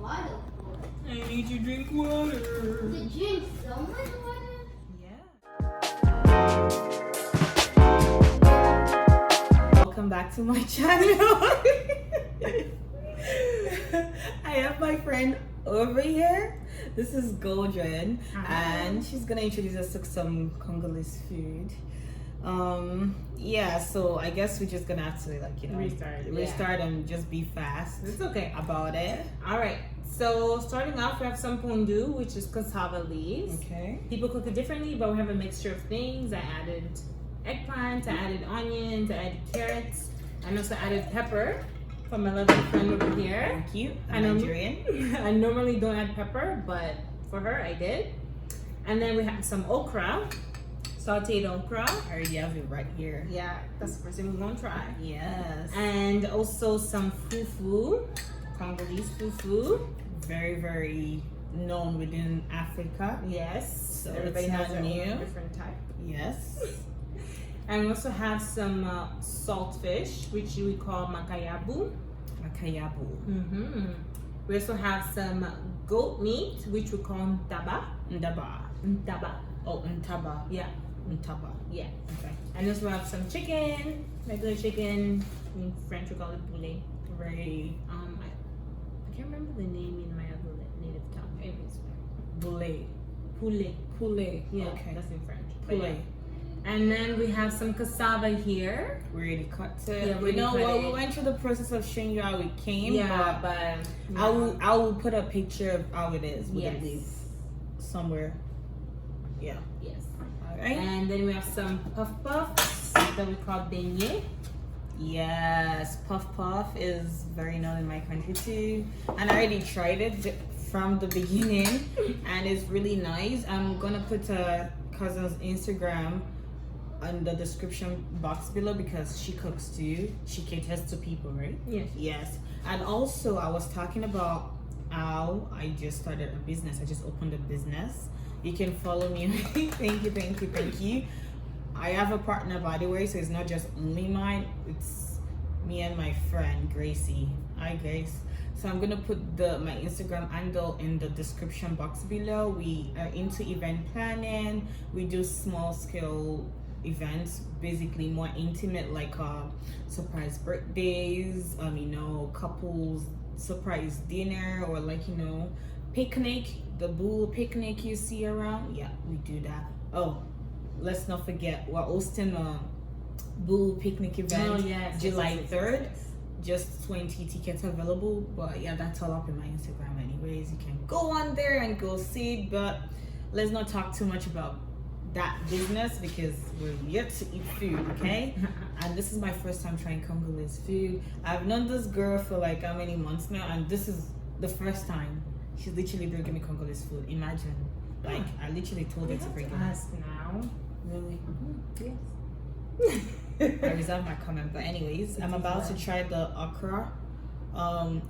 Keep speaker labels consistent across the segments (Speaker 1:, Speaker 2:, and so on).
Speaker 1: water for?
Speaker 2: I need to drink water.
Speaker 1: To drink so much water?
Speaker 2: Yeah. Welcome back to my channel. I have my friend over here. This is Golderine, and she's gonna introduce us to some Congolese food. Yeah, so I guess we're just gonna have to restart and just be fast.
Speaker 3: It's okay
Speaker 2: about it.
Speaker 3: All right, so starting off, we have some Pondu, which is cassava leaves.
Speaker 2: Okay.
Speaker 3: People cook it differently, but we have a mixture of things. I added eggplant, I added onions, I added carrots, and also added pepper from my lovely friend over here.
Speaker 2: Thank you.
Speaker 3: I'm Nigerian. I normally don't add pepper, but for her I did. And then we have some okra, sauteed okra.
Speaker 2: I already have it right here.
Speaker 3: Yeah, that's the first thing we're gonna try.
Speaker 2: Yes.
Speaker 3: And also some fufu, Congolese fufu.
Speaker 2: Very, very known within Africa.
Speaker 3: Yes.
Speaker 2: So
Speaker 3: everybody
Speaker 2: it's
Speaker 3: has
Speaker 2: not
Speaker 3: their
Speaker 2: new.
Speaker 3: own different type.
Speaker 2: Yes.
Speaker 3: And we also have some salt fish, which we call Makayabu.
Speaker 2: Makayabu.
Speaker 3: We also have some goat meat, which we call Ntaba.
Speaker 2: Ntaba. Oh, Ntaba.
Speaker 3: Yeah.
Speaker 2: Ntaba.
Speaker 3: Yeah.
Speaker 2: Okay.
Speaker 3: And also we have some chicken, regular chicken. In French we call it Poulet.
Speaker 2: Very.
Speaker 3: I can't remember the name in my other native tongue. Anyways.
Speaker 2: Poulet.
Speaker 3: Yeah,
Speaker 2: Okay.
Speaker 3: that's in French.
Speaker 2: Poulet.
Speaker 3: Yeah. And then we have some cassava here.
Speaker 2: We already cut it.
Speaker 3: Yeah, we already cut
Speaker 2: we
Speaker 3: it.
Speaker 2: went through the process of showing you how it came.
Speaker 3: Yeah,
Speaker 2: but
Speaker 3: yeah.
Speaker 2: I will put a picture of how it is. We're gonna
Speaker 3: Yes.
Speaker 2: leave somewhere. Yeah.
Speaker 3: Yes.
Speaker 2: All right.
Speaker 3: And then we have some puff puffs that we call beignet.
Speaker 2: Yes, puff puff is very known in my country too, and I already tried it from the beginning, and it's really nice. I'm gonna put a cousin's Instagram in the description box below because she cooks too. She caters to people, right?
Speaker 3: Yes.
Speaker 2: Yes. And also I was talking about how I just started a business. I just opened a business. You can follow me. Thank you. I have a partner, by the way, so it's not just only mine. It's me and my friend Gracie. Hi Grace. So I'm gonna put my Instagram handle in the description box below. We are into event planning. We do small scale events, basically more intimate, like surprise birthdays, couples surprise dinner, or picnic, the bull picnic you see around. Yeah, we do that. Oh, let's not forget, we're hosting a bull picnic event July 3rd. Just 20 tickets available, but yeah, that's all up in my Instagram anyways. You can go on there and go see it, but let's not talk too much about that business because we're yet to eat food, okay? And this is my first time trying Congolese food. I've known this girl for like how many months now, and this is the first time she's literally bringing me Congolese food. Imagine, like I literally told her to bring it.
Speaker 3: Ask now.
Speaker 2: Really?
Speaker 3: Yes.
Speaker 2: I reserve my comment, but anyways, I'm about to try the okra.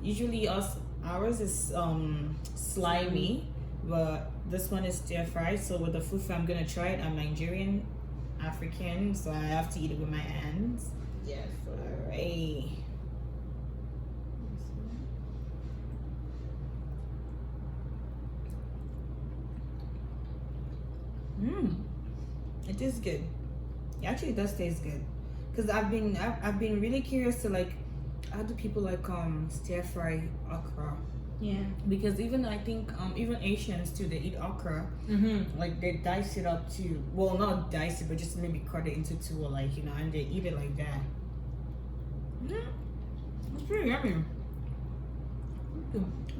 Speaker 2: Usually ours is slimy, but this one is stir fried. So with the fufu, I'm gonna try it. I'm Nigerian, African, so I have to eat it with my hands.
Speaker 3: Yes.
Speaker 2: Alright. It is good. It actually does taste good. Cause I've been really curious to like, how do people like stir fry okra?
Speaker 3: Yeah.
Speaker 2: Because even I think even Asians too, they eat okra. Like they dice it up too. Well, not dice it, but just maybe cut it into two, or like and they eat it like that. Yeah, it's pretty yummy.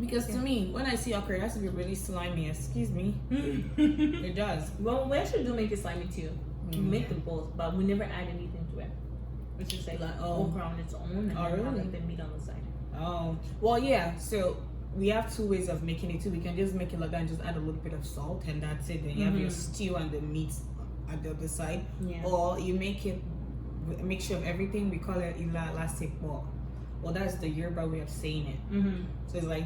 Speaker 2: Because to me, when I see okra, it has to be really slimy. Excuse me. It does.
Speaker 3: Well, we actually do make it slimy too. We make them both, but we never add anything to it. It's just like okra on its own, and then have like the meat on the side.
Speaker 2: Oh, well, yeah. So we have two ways of making it too. We can just make it like that and just add a little bit of salt, and that's it. Then you have your stew and the meat at the other side.
Speaker 3: Yeah.
Speaker 2: Or you make it a mixture of everything. We call it ila elastic ball. Well, that's the Yoruba way of saying it. So it's like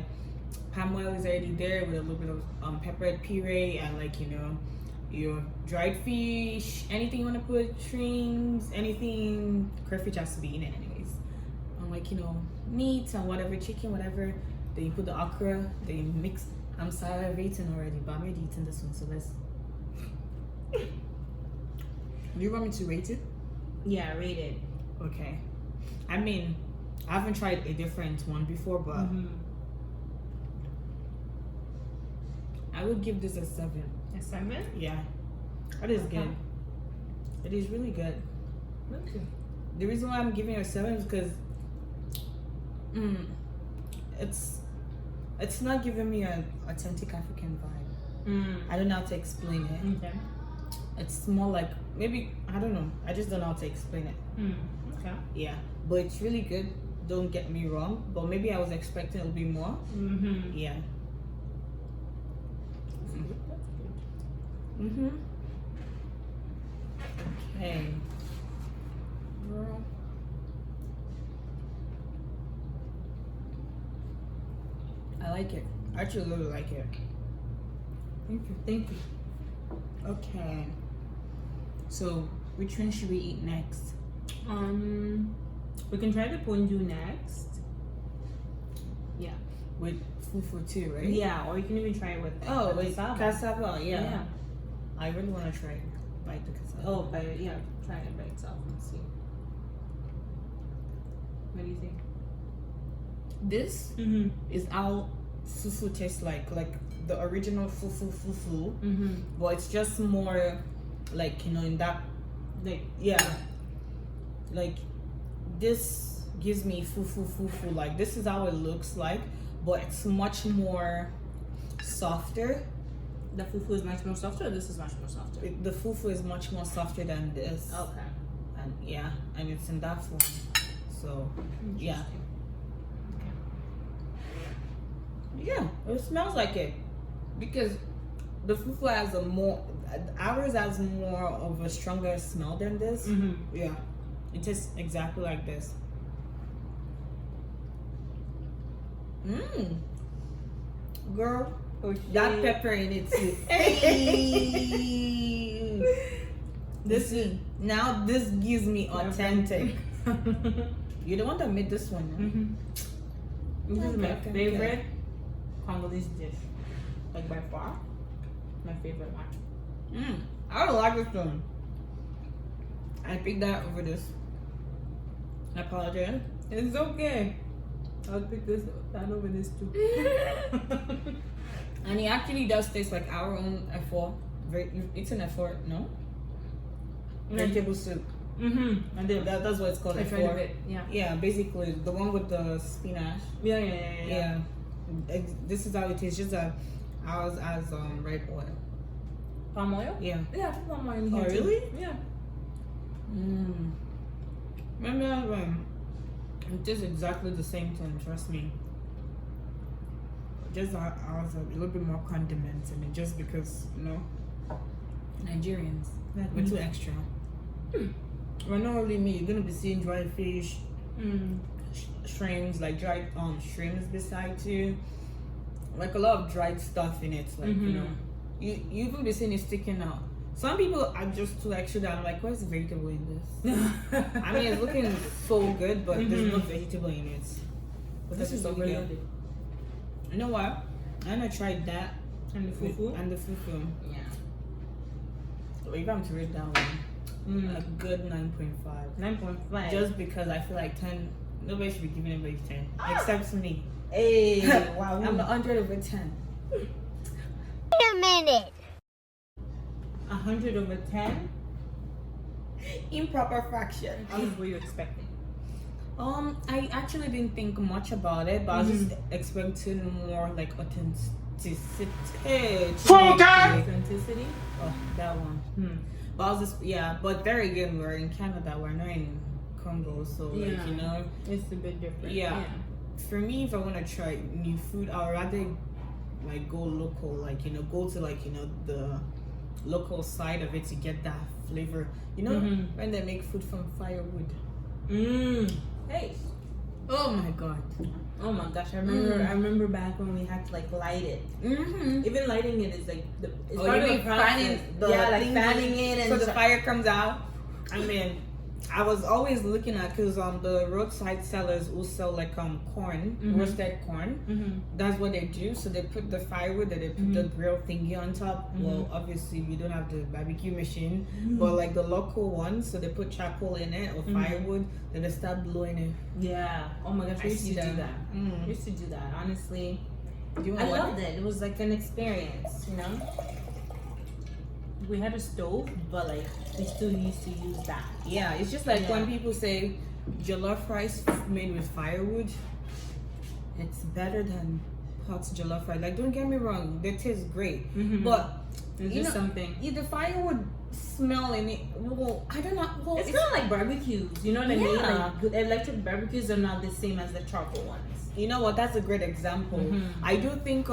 Speaker 2: palm oil is already there with a little bit of peppered puree and like your dried fish, anything you want to put, shrimps, anything. Crayfish has to be in it anyways. I'm like meat and whatever, chicken, whatever. Then you put the okra. Then you mix. I'm salivating already, but I'm already eating this one. So let's. Do you want me to rate it?
Speaker 3: Yeah, rate it.
Speaker 2: Okay. I mean, I haven't tried a different one before, but I would give this a 7.
Speaker 3: A 7?
Speaker 2: Yeah, that is
Speaker 3: Okay.
Speaker 2: good. It is really good.
Speaker 3: Okay.
Speaker 2: The reason why I'm giving it a 7 is because it's not giving me an authentic African vibe. I don't know how to explain it.
Speaker 3: Okay.
Speaker 2: It's more like maybe I don't know. I just don't know how to explain it.
Speaker 3: Okay.
Speaker 2: Yeah, but it's really good. Don't get me wrong. But maybe I was expecting it would be more. Yeah.
Speaker 3: That's good.
Speaker 2: Okay. Girl. I like it. I actually really like it.
Speaker 3: Thank you. Thank you.
Speaker 2: Okay. So, which one should we eat next?
Speaker 3: We can try the pondu next. Yeah.
Speaker 2: With fufu too, right?
Speaker 3: Yeah, or you can even try it with
Speaker 2: with
Speaker 3: cassava.
Speaker 2: cassava. Yeah.
Speaker 3: Yeah.
Speaker 2: I really want to try bite the cassava.
Speaker 3: Oh, but yeah, try it by itself and see. What do you think?
Speaker 2: This is how fufu tastes like the original fufu. But it's just more like in that like this gives me fufu. Like this is how it looks like, but it's much more softer.
Speaker 3: The fufu is much more softer, or this is much more softer?
Speaker 2: The fufu is much more softer than this.
Speaker 3: Okay.
Speaker 2: And it's in that form. So yeah. Yeah, it smells like it because the fufu has ours has more of a stronger smell than this. Yeah, it tastes exactly like this. Girl, that pepper in it too. Hey! This gives me authentic. You're the one that made this one.
Speaker 3: This is my
Speaker 2: Okay.
Speaker 3: favorite Congolese dish. Like by far, my favorite one.
Speaker 2: I don't like this one. I picked that over this. I apologize.
Speaker 3: It's okay. I'll pick that over this too.
Speaker 2: And it actually does taste like our own F4. It's an F4, no? Vegetable soup.
Speaker 3: I did.
Speaker 2: That's what it's called.
Speaker 3: I tried a
Speaker 2: F4.
Speaker 3: bit. Yeah.
Speaker 2: Yeah, basically the one with the spinach.
Speaker 3: Yeah.
Speaker 2: This is how it tastes. Just that ours has red oil.
Speaker 3: Palm oil?
Speaker 2: Yeah.
Speaker 3: Yeah, I put palm oil in here.
Speaker 2: Oh,
Speaker 3: too.
Speaker 2: really?
Speaker 3: Yeah.
Speaker 2: Remember that one? It tastes exactly the same thing. Trust me. Just ours a little bit more condiments in it, just because Nigerians we're too extra. We're not only meat. You're gonna be seeing dried fish, shrimps, like dried shrimps beside you, like a lot of dried stuff in it. Like you even be seeing it sticking out. Some people are just too extra that I'm like, where's the vegetable in this? I mean, it's looking so good, but there's no vegetable in it. But this is really good. You know what? I'm gonna try that
Speaker 3: And the fufu?
Speaker 2: and the fufu.
Speaker 3: Yeah.
Speaker 2: So if I'm to rate that one, a good 9.5.
Speaker 3: 9.5.
Speaker 2: Just because I feel like 10, nobody should be giving anybody 10, except me.
Speaker 3: Hey, wow.
Speaker 2: I'm 100 over 10.
Speaker 1: Wait a minute.
Speaker 3: 100 over 10?
Speaker 2: Improper fraction.
Speaker 3: How much were you expecting?
Speaker 2: I actually didn't think much about it, but I was just expecting more like authenticity.
Speaker 3: Authenticity?
Speaker 2: Oh, that one. But I was just but there again, we're in Canada, we're not in Congo, so like
Speaker 3: It's a bit different.
Speaker 2: Yeah. For me, if I want to try new food, I'd rather like go local, like go to like the local side of it to get that flavor. When they make food from firewood.
Speaker 3: Hey.
Speaker 2: Oh my god.
Speaker 3: Oh my gosh, I remember back when we had to like light it. Even lighting it is like it's part of the process.
Speaker 2: fanning it and so the fire comes out. I mean, I was always looking at because the roadside sellers will sell like corn, roasted corn. That's what they do. So they put the firewood, then they put the grill thingy on top. Well, obviously we don't have the barbecue machine, but like the local ones, so they put charcoal in it or firewood, then they start blowing it.
Speaker 3: Yeah. Oh my gosh, I used to do that. I used to do that. Honestly, I loved it. It was like an experience, you know. We had a stove, but like we still used to use that.
Speaker 2: Yeah, it's just like when people say jollof rice made with firewood, it's better than hot jollof rice. Like, don't get me wrong, they taste great, but
Speaker 3: it's just something.
Speaker 2: The firewood smell in it. Well, I don't know. Well,
Speaker 3: it's kind of like barbecues. You know what I mean? Like electric barbecues are not the same as the charcoal ones.
Speaker 2: You know what? That's a great example. I do think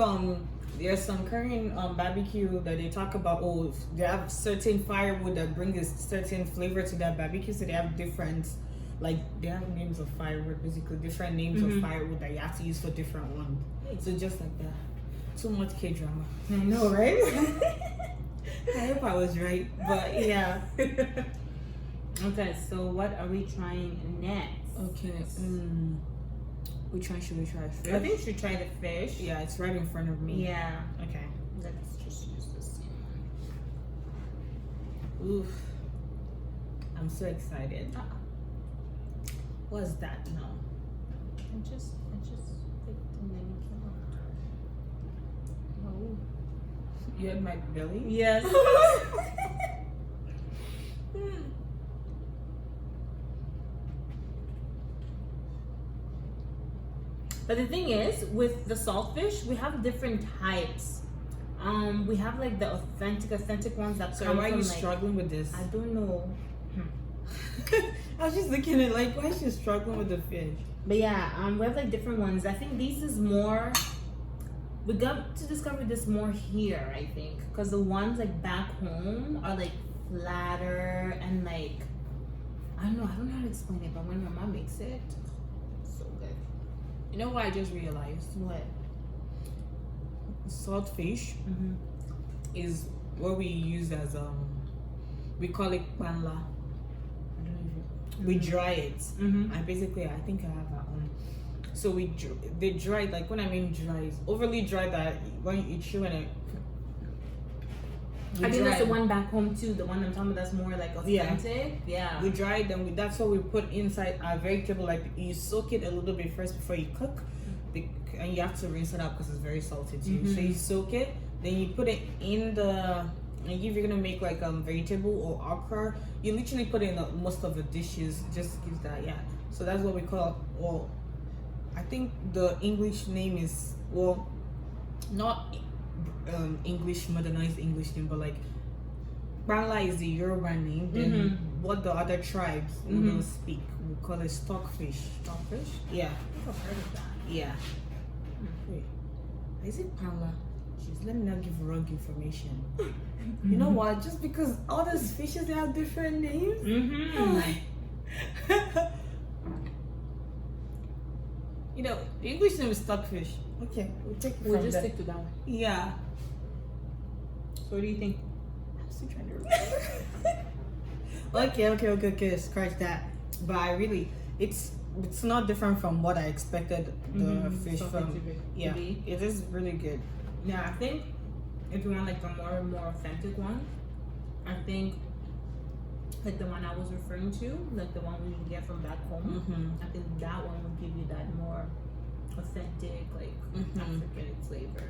Speaker 2: there's some Korean barbecue that they talk about. Oh, they have certain firewood that bring a certain flavor to that barbecue. So they have different, like they have names of firewood, basically different names of firewood that you have to use for different ones. So just like that. Too much K-drama.
Speaker 3: I know, right?
Speaker 2: I hope I was right, but yeah.
Speaker 3: Okay, so what are we trying next?
Speaker 2: Okay. Which one should we try? Fish?
Speaker 3: I think we should try the fish.
Speaker 2: Yeah, it's right in front of me.
Speaker 3: Yeah.
Speaker 2: Okay.
Speaker 3: Let's just use this.
Speaker 2: Oof. I'm so excited. What's that now?
Speaker 3: I just picked the name. Oh.
Speaker 2: You had my belly?
Speaker 3: Yes. But the thing is, with the saltfish, we have different types. We have like the authentic ones that
Speaker 2: So
Speaker 3: come
Speaker 2: why are
Speaker 3: from
Speaker 2: you
Speaker 3: like,
Speaker 2: struggling with this?
Speaker 3: I don't know.
Speaker 2: I was just looking at like, why is she struggling with the fish?
Speaker 3: But yeah, we have like different ones. I think this is more. We got to discover this more here, I think, because the ones like back home are like flatter and like I don't know how to explain it, but when my mom makes it, it's so good.
Speaker 2: You know what I just realized?
Speaker 3: What?
Speaker 2: Salt fish is what we use as we call it Kwanga. I don't know if we dry it. I think I have that one. So they dry it, like when I mean dry, it's overly dry that when you chew in it.
Speaker 3: I think that's the one back home too. The one I'm talking about that's more like authentic. Yeah.
Speaker 2: We dry it, then that's what we put inside our vegetable. Like you soak it a little bit first before you cook, and you have to rinse it out because it's very salty too. So you soak it, then you put it in the. And if you're gonna make like vegetable or okra, you literally put it in most of the dishes. Just gives that So that's what we call. Well, I think the English name is not English modernized English name, but like Kwanga is the Yoruba name. Then what the other tribes will speak, we call it stockfish.
Speaker 3: Stockfish?
Speaker 2: Yeah.
Speaker 3: I think I've heard of that.
Speaker 2: Yeah. Wait, is it Kwanga? Jeez, let me not give wrong information. You know what? Just because all those fishes they have different names. You know, the English name is stockfish. Okay, we'll just stick
Speaker 3: to that one.
Speaker 2: Yeah.
Speaker 3: So what do you think?
Speaker 2: I'm still trying to remember. Okay. Scratch that. But I really, it's not different from what I expected the fish from. Yeah, it is really good.
Speaker 3: Yeah, I think if you want like a more authentic one, I think like the one I was referring to, like the one we can get from back home. I think that one will give you that more authentic, like African flavor.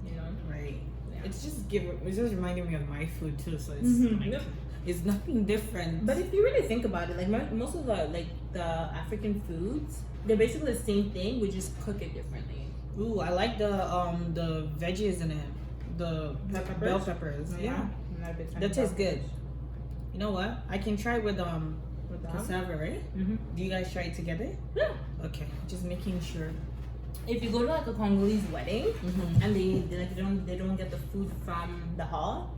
Speaker 3: You know,
Speaker 2: right? Yeah. It's just reminding me of my food too. So it's it's nothing different.
Speaker 3: But if you really think about it, like most of the African foods, they're basically the same thing. We just cook it differently.
Speaker 2: Ooh, I like the veggies in it. The bell peppers. Yeah. That tastes good. You know what? I can try with cassava, right? Do you guys try it together?
Speaker 3: Yeah.
Speaker 2: Okay. Just making sure.
Speaker 3: If you go to like a Congolese wedding and they don't get the food from the hall,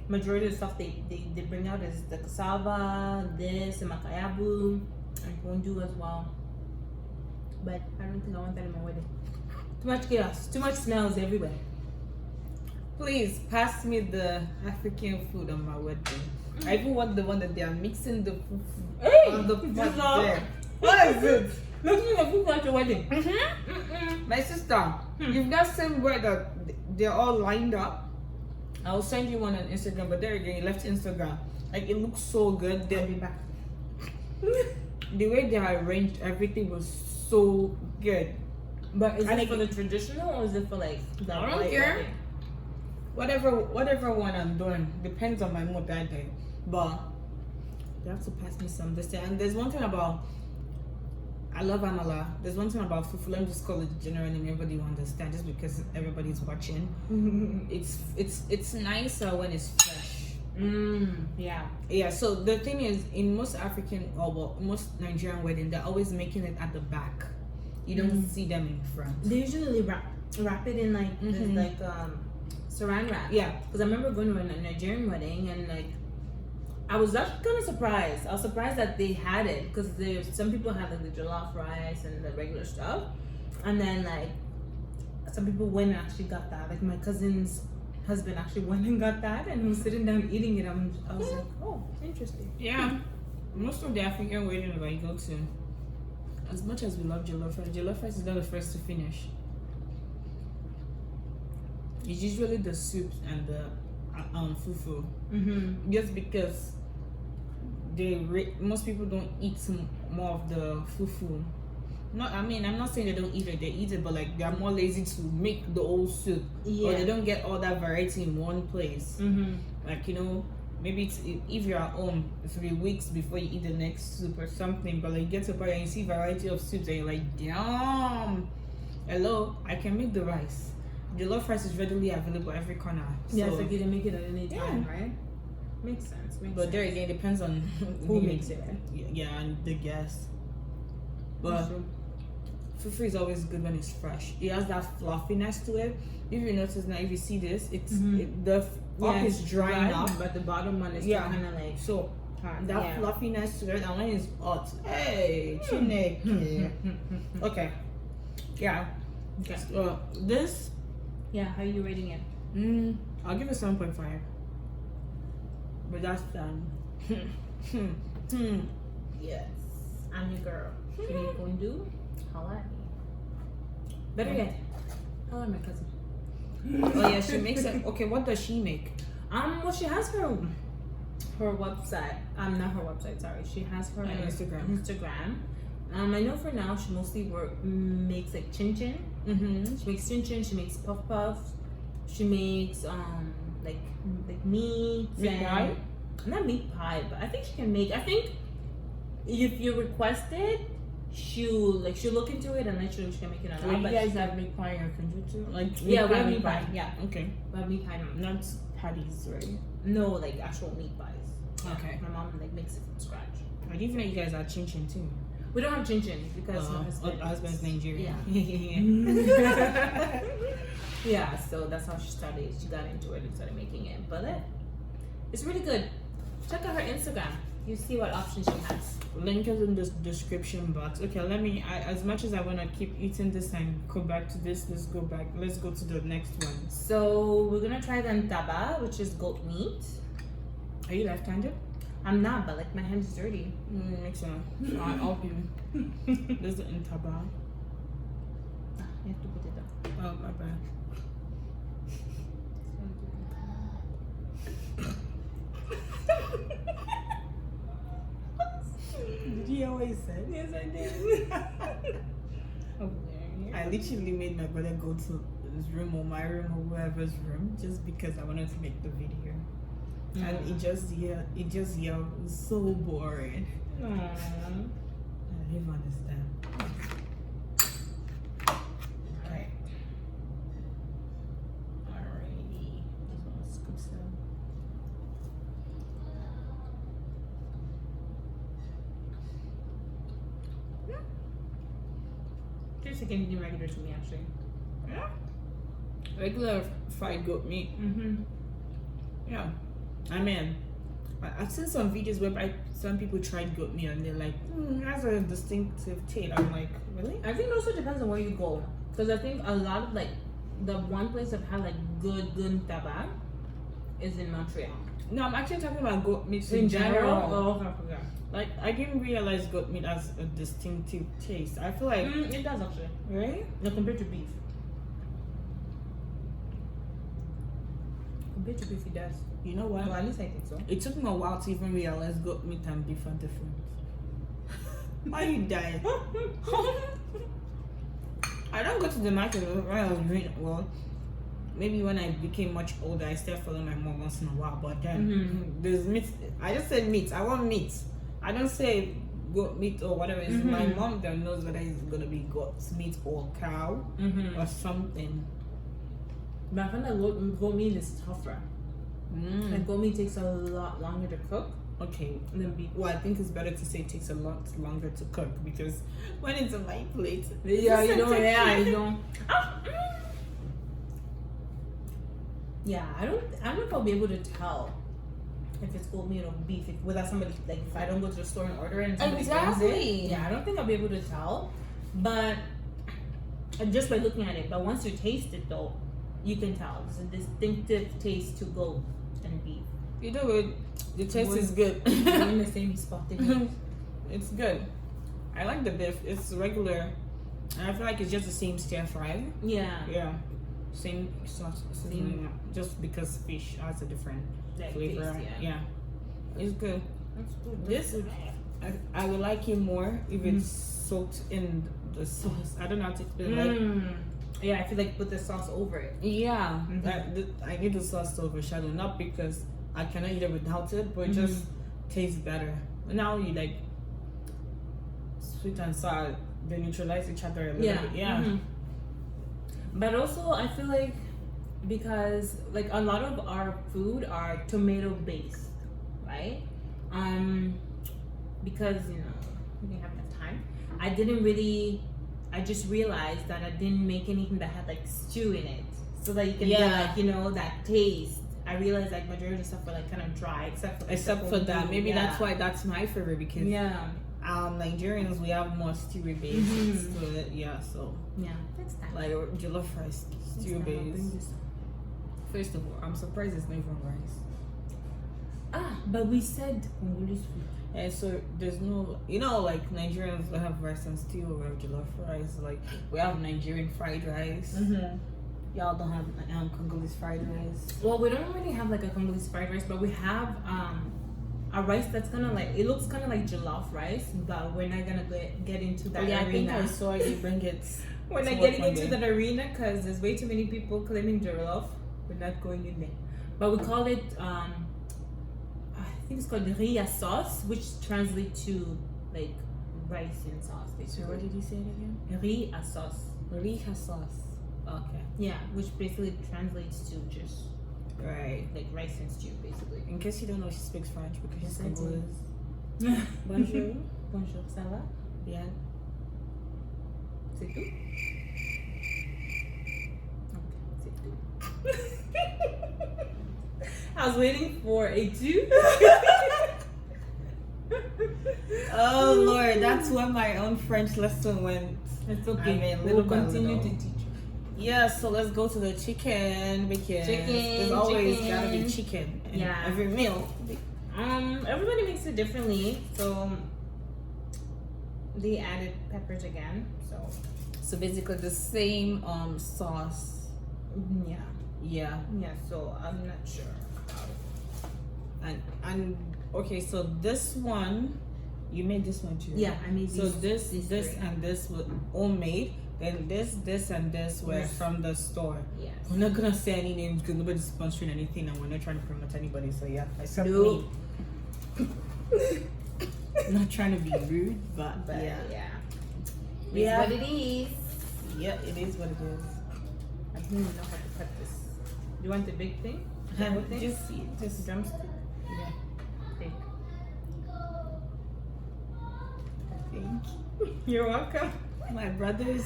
Speaker 3: majority of the stuff they bring out is the cassava, this, and Makayabu, and Pondu as well. But I don't think I want that in my wedding. Too much chaos, too much smells everywhere.
Speaker 2: Please pass me the African food on my wedding. I even want the one that they are mixing the fufu on the pot there. What is it?
Speaker 3: Makes me like food at your wedding.
Speaker 2: My sister, you've got some where that they're all lined up. I'll send you one on Instagram, but there again, you left Instagram. Like it looks so good.
Speaker 3: I'll be back.
Speaker 2: The way they arranged everything was so good.
Speaker 3: But is it for the traditional or is it for like the
Speaker 2: I don't care. Whatever one I'm doing depends on my mood that day. But they have to pass me some this day. And there's one thing about I love amala. There's one thing about fufu. Let me just call it the general name. Everybody will understand just because everybody's watching. It's nicer when it's fresh.
Speaker 3: Yeah.
Speaker 2: Yeah. So the thing is, in most African or well, most Nigerian wedding, they're always making it at the back. You don't see them in front.
Speaker 3: They usually wrap it in like this like saran wrap.
Speaker 2: Yeah.
Speaker 3: Because I remember going to a Nigerian wedding and like I was actually kind of surprised. I was surprised that they had it because there's some people have like the jollof rice and the regular stuff, and then like some people went and actually got that. Like my cousin's husband actually went and got that, and he was sitting down eating it. I was like, oh, interesting.
Speaker 2: Yeah. Most of the African weddings I go to, as much as we love jollof rice is not the first to finish. It's usually the soups and the fufu. Just because most people don't eat more of the fufu. I'm not saying they don't eat it, they eat it, but like they're more lazy to make the whole soup. Or they don't get all that variety in one place. Like, maybe if you're at home, it'll be weeks before you eat the next soup or something, but like you get to a point and you see variety of soups and you're like, damn, hello, I can make the rice. Jollof rice is readily available every corner. So,
Speaker 3: Yeah, it's like you can make it at any time, right? Makes sense.
Speaker 2: But there again, it depends on
Speaker 3: who makes it, right?
Speaker 2: Yeah, and the guest. But fufu is always good when it's fresh. It has that fluffiness to it. If you notice now, if you see this, the top is drying up,
Speaker 3: but the bottom one is kind of like
Speaker 2: so that fluffiness to it, and when it's hot, hey, Chineke. Okay, yeah.
Speaker 3: Okay.
Speaker 2: So this.
Speaker 3: Yeah, how are you rating it?
Speaker 2: I'll give it 7.5. But that's done.
Speaker 3: Yes. I'm your girl. What are you going to do? Holla at me. Better yet, holla at my cousin.
Speaker 2: Oh yeah, she makes it. Okay, what does she make?
Speaker 3: Well, she has her website. Not her website. Sorry, she has her Instagram. I know for now she mostly makes like chin chin. She makes chin chin. She makes puff puffs. She makes like meat
Speaker 2: pie.
Speaker 3: Not meat pie, but I think she can make. I think if you request it, she'll look into it and let you know she can make it or not.
Speaker 2: You guys have meat pie or conjunto? Like
Speaker 3: we have meat pie. Yeah.
Speaker 2: Okay.
Speaker 3: We have meat pie.
Speaker 2: Not patties, right?
Speaker 3: No, like actual meat pies.
Speaker 2: Okay.
Speaker 3: My mom like makes it from scratch.
Speaker 2: I didn't even know you guys are chin chin too.
Speaker 3: We don't have chin chin because my
Speaker 2: husband's Nigerian.
Speaker 3: Yeah. Yeah, so that's how she started. She got into it and started making it. But it's really good. Check out her Instagram. You see what options she has.
Speaker 2: Link is in the description box. Okay, as much as I want to keep eating this and go back to this, let's go to the next one.
Speaker 3: So we're gonna try the Ntaba, which is goat meat.
Speaker 2: Are you left-handed?
Speaker 3: I'm not, but like my hand's dirty.
Speaker 2: Makes sense. So I'll help you. This is the Ntaba.
Speaker 3: You have to put it down.
Speaker 2: Oh, my bad. Did you always say?
Speaker 3: Yes, I did.
Speaker 2: I literally made my brother go to his room or my room or whoever's room just because I wanted to make the video. And it just yelled so boring.
Speaker 3: Aww.
Speaker 2: I don't even understand. Alright. Alrighty. Just want to scoop some.
Speaker 3: Tastes like anything regular to me, actually.
Speaker 2: Yeah. Regular fried goat meat. Yeah. I mean, I've seen some videos where some people tried goat meat and they're like, it has a distinctive taste. I'm like, really?
Speaker 3: I think it also depends on where you go. Because I think a lot of like the one place I've had like good Ntaba is in Montreal.
Speaker 2: No, I'm actually talking about goat meat
Speaker 3: In general? Oh, okay, okay.
Speaker 2: Like, I didn't realize goat meat has a distinctive taste. I feel like,
Speaker 3: It does actually.
Speaker 2: right?
Speaker 3: No, compared to beef. Compared to beef, it does.
Speaker 2: You know what?
Speaker 3: Well, at least I think so.
Speaker 2: It took me a while to even realize goat meat and beef are different. Why you dying? I don't go to the market when I was doing well. Maybe when I became much older, I still follow my mom once in a while. But then there's meat. I just said meat. I want meat. I don't say goat meat or whatever. It's my mom that knows whether it's gonna be goat meat or cow or something.
Speaker 3: But I find that goat meat is tougher. Like goat meat takes a lot longer to cook
Speaker 2: Okay.
Speaker 3: than beef.
Speaker 2: Well, I think it's better to say it takes a lot longer to cook because when it's on my plate,
Speaker 3: Yeah, you don't. Yeah, you don't. Yeah, I don't know if I'll be able to tell if it's goat meat or beef without somebody, like if I don't go to the store and order it and somebody brings it. Yeah, I don't think I'll be able to tell. But just by looking at it, but once you taste it though, you can tell. It's a distinctive taste to goat and beef.
Speaker 2: you do it. The taste is good.
Speaker 3: We're in the same spot together.
Speaker 2: It's good. I like the beef. It's regular. And I feel like it's just the same stir fry.
Speaker 3: Yeah.
Speaker 2: Yeah. Same sauce. Same. Just because fish has a different
Speaker 3: Like
Speaker 2: flavor.
Speaker 3: taste,
Speaker 2: Yeah. It's good.
Speaker 3: That's good.
Speaker 2: This I would like it more if it's soaked in the sauce. I don't know how to explain. Like,
Speaker 3: yeah, I feel like put the sauce over it.
Speaker 2: yeah, I need the sauce to overshadow. Not because I cannot eat it without it, but it just tastes better. Now you like sweet and sour, they neutralize each other a little bit. Yeah.
Speaker 3: But also, I feel like because like a lot of our food are tomato based, right? Because you know we didn't have enough time. I just realized that I didn't make anything that had like stew in it, so that you can get like, you know, that taste. I realized like majority of stuff were like kind of dry, except for
Speaker 2: that. Maybe that's why that's my favorite because Nigerians, we have more stew based to it. Yeah, so
Speaker 3: next time.
Speaker 2: like jollof rice, stew based. First of all, I'm surprised it's not even rice.
Speaker 3: But we said Congolese food.
Speaker 2: And so there's no, you know, like Nigerians we have rice and stew, we have jollof rice, like we have Nigerian fried rice. Y'all don't have Congolese fried rice.
Speaker 3: Well, we don't really have like a Congolese fried rice, but we have a rice that's kind of like, it looks kind of like jollof rice, but we're not gonna get into that arena.
Speaker 2: I think I saw you bring it.
Speaker 3: We're not getting into that arena because there's way too many people claiming jollof. We're not going in there. But we call it, I think it's called riz sauce, which translates to like rice in sauce, basically.
Speaker 2: So what did you say it again?
Speaker 3: Riz sauce.
Speaker 2: Riz sauce. Okay.
Speaker 3: Yeah, which basically translates to just
Speaker 2: right,
Speaker 3: like rice and stew, basically.
Speaker 2: In case you don't know, she speaks French because she's
Speaker 3: Yes, I do.
Speaker 2: Congolese. Bonjour.
Speaker 3: Bonjour, ça va?
Speaker 2: Bien.
Speaker 3: C'est tout? Okay, c'est tout. I was waiting for a two.
Speaker 2: Oh Lord, that's where my own French lesson went.
Speaker 3: It's okay.
Speaker 2: I mean,
Speaker 3: We'll
Speaker 2: little by
Speaker 3: continue
Speaker 2: little.
Speaker 3: to teach.
Speaker 2: Yeah, so let's go to the chicken because there's always gotta be chicken in every meal.
Speaker 3: Everybody makes it differently, so they added peppers again.
Speaker 2: So basically the same sauce. Yeah.
Speaker 3: So I'm not sure.
Speaker 2: And okay, so this one, you made this one too.
Speaker 3: Yeah, I made
Speaker 2: so
Speaker 3: these
Speaker 2: this
Speaker 3: three.
Speaker 2: and this were all made. Then this and this were from the store.
Speaker 3: Yes.
Speaker 2: We're not gonna say any names because nobody's sponsoring anything, and we're not trying to promote anybody. So yeah, except me. Not trying to be rude, but yeah.
Speaker 3: It's what it is.
Speaker 2: Yeah, it is what it is.
Speaker 3: I don't even know how to cut this. Do you want the big thing? The whole thing?
Speaker 2: Just drumstick. Yeah.
Speaker 3: Big.
Speaker 2: Thank you.
Speaker 3: You're welcome.
Speaker 2: My brothers.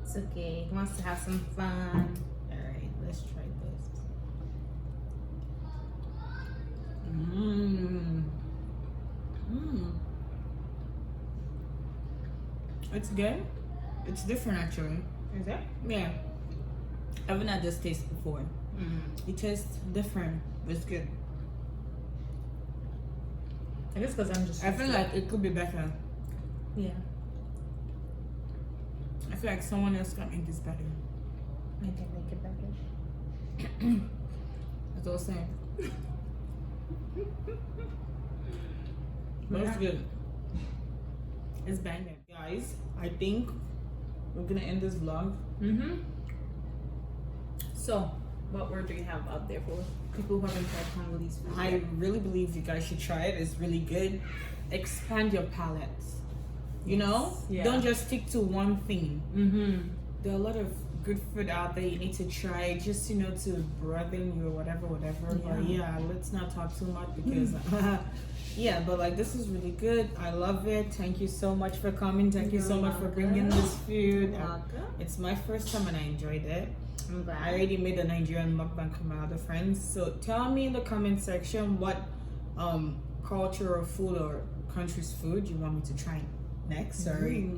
Speaker 3: It's okay. He wants to have some fun.
Speaker 2: Alright, let's try this. It's good. It's different actually.
Speaker 3: Is it?
Speaker 2: Yeah. I haven't had this taste before. It tastes different. It's good.
Speaker 3: I guess because I'm just.
Speaker 2: I feel like it could be better.
Speaker 3: Yeah.
Speaker 2: I feel like someone else can make this better.
Speaker 3: I can make it better.
Speaker 2: That's all I'm saying. But it's good. It's banging. Guys, I think we're gonna end this vlog.
Speaker 3: So, what word do you have out there for people who haven't tried Congolese food?
Speaker 2: I really believe you guys should try it. It's really good. Expand your palate. You know?
Speaker 3: Yeah.
Speaker 2: Don't just stick to one thing. There are a lot of good food out there you need to try just, you know, to broaden your whatever. But yeah, let's not talk too much because yeah, but like this is really good. I love it. Thank you so much for coming. Thank you so much for bringing this food. It's my first time and I enjoyed it. I already made a Nigerian mukbang with my other friends. So tell me in the comment section what culture or food or country's food you want me to try next. Sorry,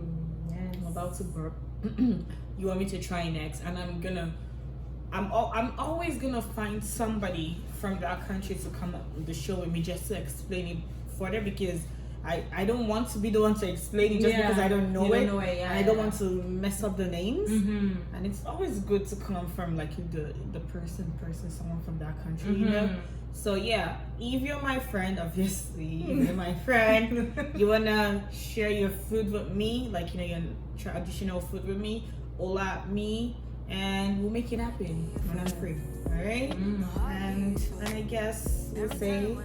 Speaker 3: yes.
Speaker 2: I'm about to burp. You want me to try next, and I'm always gonna find somebody from that country to come on the show with me just to explain it further because I don't want to be the one to explain it just because I don't know it. I don't want to mess up the names, and it's always good to come from like the person, someone from that country, you know. So yeah, if you're my friend, obviously, if you're my friend, you wanna share your food with me, like you know your traditional food with me, holla at me, and we'll make it happen when I'm free. All right, and I guess we'll say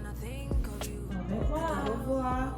Speaker 2: au revoir.